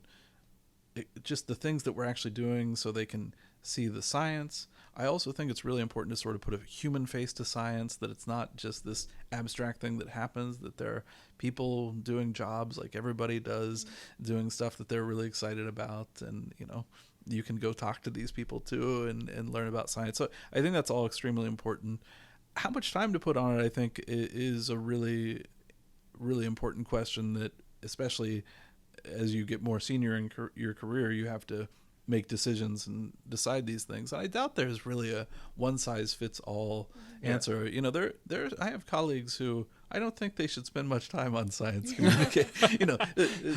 just the things that we're actually doing so they can see the science. I also think it's really important to sort of put a human face to science, that it's not just this abstract thing that happens, that there are people doing jobs like everybody does, doing stuff that they're really excited about. And, you can go talk to these people too and learn about science. So I think that's all extremely important. How much time to put on it, I think, is a really important question that, especially as you get more senior in your career, you have to make decisions and decide these things. And I doubt there's really a one-size-fits-all answer. I have colleagues who I don't think they should spend much time on science communication.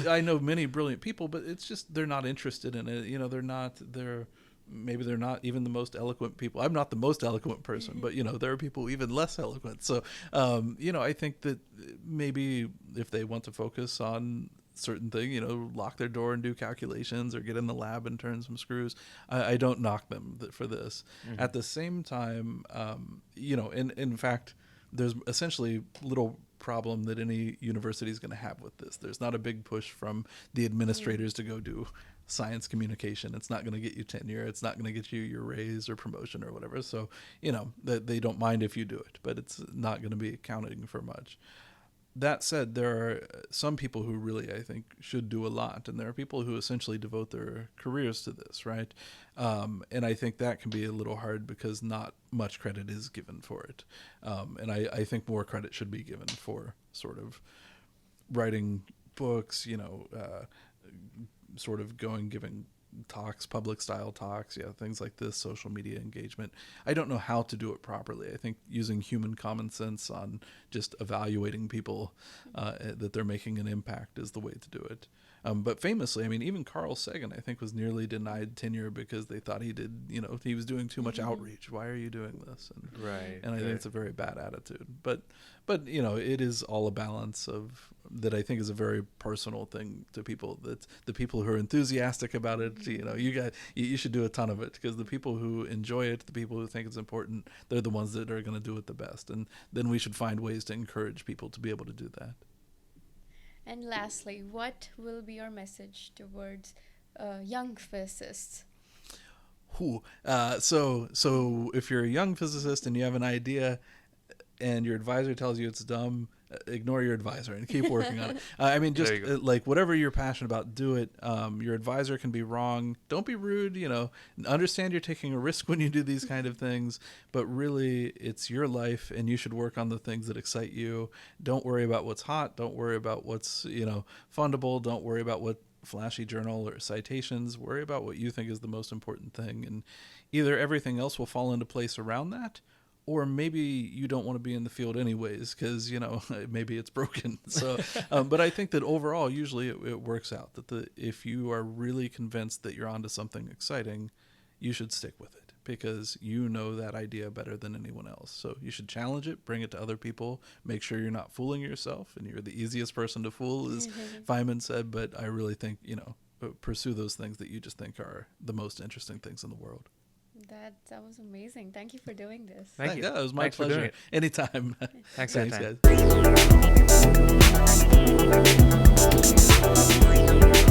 I know many brilliant people, but it's just they're not interested in it. Maybe they're not even the most eloquent people. I'm not the most eloquent person, but, there are people even less eloquent. So, I think that maybe if they want to focus on certain thing, lock their door and do calculations or get in the lab and turn some screws, I don't knock them for this. At the same time, in fact, there's essentially little problem that any university is going to have with this. There's not a big push from the administrators to go do science communication. It's not going to get you tenure. It's not going to get you your raise or promotion or whatever. So, they don't mind if you do it, but it's not going to be accounting for much. That said, there are some people who really, I think, should do a lot. And there are people who essentially devote their careers to this, right? And I think that can be a little hard because not much credit is given for it. And I think more credit should be given for sort of writing books, sort of giving talks, public style talks, things like this, social media engagement. I don't know how to do it properly. I think using human common sense on just evaluating people that they're making an impact is the way to do it. But famously, even Carl Sagan, I think, was nearly denied tenure because they thought he was doing too much outreach. Why are you doing this? And I think it's a very bad attitude. But it is all a balance of that. I think is a very personal thing to people. That the people who are enthusiastic about it, you should do a ton of it, because the people who enjoy it, the people who think it's important, they're the ones that are going to do it the best. And then we should find ways to encourage people to be able to do that. And lastly, what will be your message towards young physicists? So if you're a young physicist and you have an idea and your advisor tells you it's dumb, ignore your advisor and keep working on it. I mean, just There you go. like whatever you're passionate about, do it. Your advisor can be wrong. Don't be rude. Understand you're taking a risk when you do these kind of things, but really it's your life and you should work on the things that excite you. Don't worry about what's hot. Don't worry about what's, fundable. Don't worry about what flashy journal or citations. Worry about what you think is the most important thing, and either everything else will fall into place around that, or maybe you don't want to be in the field anyways because maybe it's broken. So but I think that overall usually it works out that if you are really convinced that you're onto something exciting, you should stick with it because you know that idea better than anyone else. So you should challenge it, bring it to other people, make sure you're not fooling yourself, and you're the easiest person to fool, as Feynman said. But I really think pursue those things that you just think are the most interesting things in the world. That was amazing. Thank you for doing this. Thank you. Yeah, it was my Thanks for doing pleasure. it. Anytime. Thanks for your Thanks, time. guys.